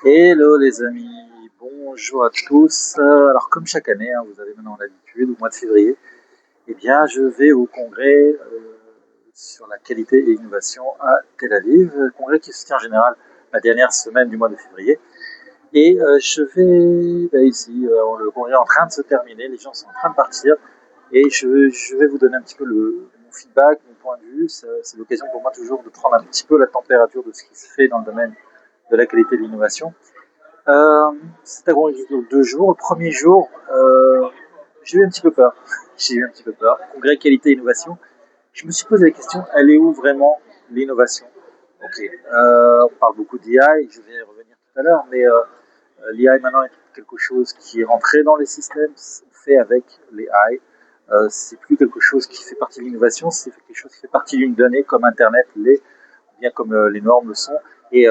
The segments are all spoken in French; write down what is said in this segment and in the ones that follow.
Hello les amis, bonjour à tous. Alors comme chaque année, hein, vous avez maintenant l'habitude, au mois de février, eh bien je vais au congrès sur la qualité et l'innovation à Tel Aviv, congrès qui se tient en général la dernière semaine du mois de février. Et je vais ici, le congrès est en train de se terminer, les gens sont en train de partir, et je vais vous donner un petit peu mon feedback, mon point de vue. C'est l'occasion pour moi toujours de prendre un petit peu la température de ce qui se fait dans le domaine de la qualité et de l'innovation. C'est un congrès qui dure 2 jours. Le premier jour, j'ai eu un petit peu peur. J'ai eu un petit peu peur. Congrès qualité et innovation. Je me suis posé la question, elle est où vraiment l'innovation? Ok, on parle beaucoup d'IA, je vais y revenir tout à l'heure, mais l'IA maintenant est quelque chose qui est rentré dans les systèmes, fait avec les AI. C'est plus quelque chose qui fait partie de l'innovation, c'est quelque chose qui fait partie d'une donnée comme Internet l'est, bien comme les normes le sont. Et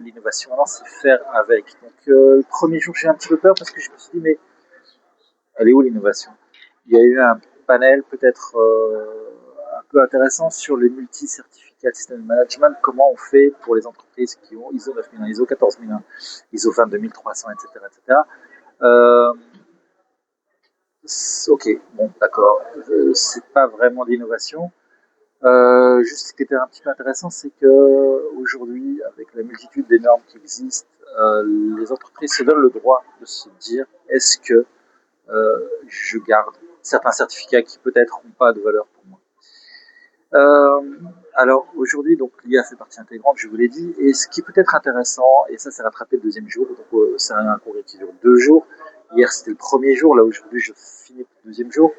l'innovation maintenant, c'est faire avec. Donc le premier jour, j'ai eu un petit peu peur parce que je me suis dit, mais elle est où l'innovation? Il y a eu un panel peut-être un peu intéressant sur les multi-certificats de système de management, comment on fait pour les entreprises qui ont ISO 9001, ISO 14001, ISO 22300, etc. etc. Euh, ok, bon, d'accord. C'est pas vraiment d'innovation. Juste ce qui était un petit peu intéressant, c'est que aujourd'hui, avec la multitude des normes qui existent, les entreprises se donnent le droit de se dire est-ce que je garde certains certificats qui peut-être n'ont pas de valeur pour moi. Euh, alors aujourd'hui, donc l'IA fait partie intégrante, je vous l'ai dit, et ce qui peut être intéressant, et ça c'est rattrapé le deuxième jour, donc c'est un congrès qui dure 2 jours. Hier c'était le premier jour, là aujourd'hui je finis le deuxième jour.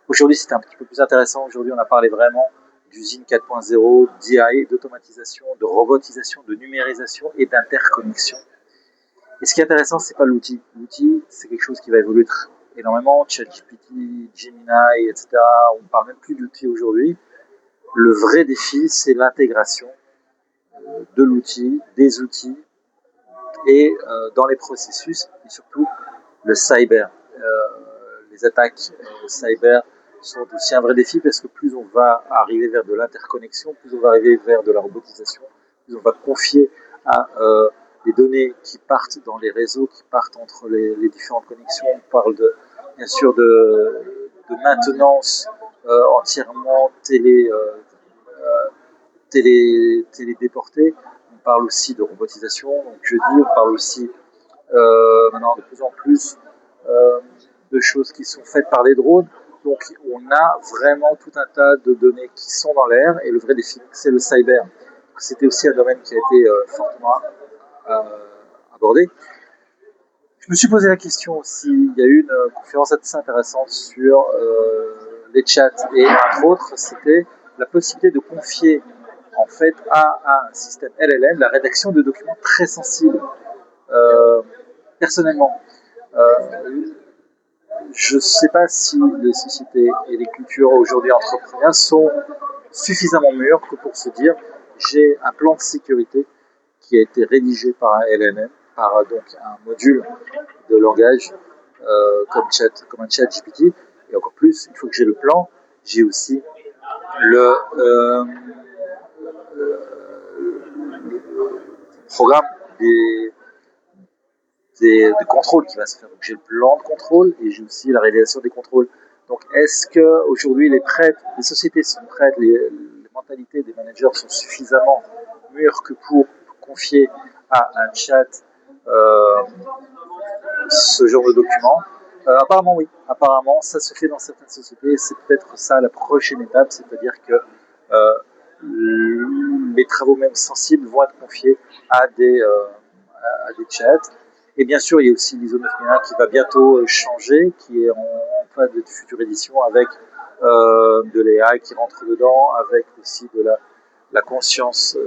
Aujourd'hui c'était un petit peu plus intéressant, aujourd'hui on a parlé vraiment d'usine 4.0, d'IA, d'automatisation, de robotisation, de numérisation et d'interconnexion. Et ce qui est intéressant, c'est pas l'outil. L'outil, c'est quelque chose qui va évoluer énormément. ChatGPT, Gemini, etc. On parle même plus d'outils aujourd'hui. Le vrai défi, c'est l'intégration de l'outil, des outils et dans les processus et surtout le cyber. Les attaques cyber sont aussi un vrai défi parce que plus on va arriver vers de l'interconnexion, plus on va arriver vers de la robotisation, plus on va confier à les données qui partent dans les réseaux, qui partent entre les différentes connexions. On parle bien sûr de maintenance entièrement télédéportée. On parle aussi de robotisation, donc je dis, on parle aussi maintenant de plus en plus euh, de choses qui sont faites par les drones. Donc on a vraiment tout un tas de données qui sont dans l'air et le vrai défi, c'est le cyber. C'était aussi un domaine qui a été fortement euh, abordé. Je me suis posé la question aussi, il y a eu une conférence assez intéressante sur les chats et entre autres, c'était la possibilité de confier en fait à un système LLM la rédaction de documents très sensibles. Euh, Personnellement, euh, je ne sais pas si les sociétés et les cultures aujourd'hui entrepreneuriales sont suffisamment mûres que pour se dire j'ai un plan de sécurité qui a été rédigé par un LLM, par donc un module de langage comme un chat GPT. Et encore plus, une fois que j'ai le plan, j'ai aussi le, euh, le programme des contrôles qui va se faire. Donc j'ai le plan de contrôle et j'ai aussi la réalisation des contrôles. Donc est-ce que aujourd'hui les sociétés sont prêtes, les mentalités des managers sont suffisamment mûres que pour confier à un chat euh, ce genre de document? Apparemment oui, apparemment ça se fait dans certaines sociétés et c'est peut-être ça la prochaine étape, c'est-à-dire que les travaux même sensibles vont être confiés à des chats. Et bien sûr, il y a aussi l'ISO 9001 qui va bientôt changer, qui est en fin de future édition avec de l'AI qui rentre dedans, avec aussi de la conscience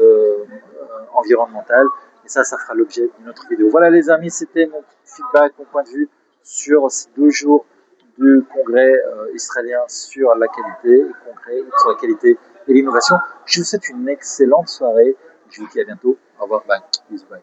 environnementale. Et ça fera l'objet d'une autre vidéo. Voilà les amis, c'était mon feedback, mon point de vue sur ces 2 jours du congrès israélien sur la qualité, congrès sur la qualité et l'innovation. Je vous souhaite une excellente soirée. Je vous dis à bientôt. Au revoir. Bye. Bisous. Bye.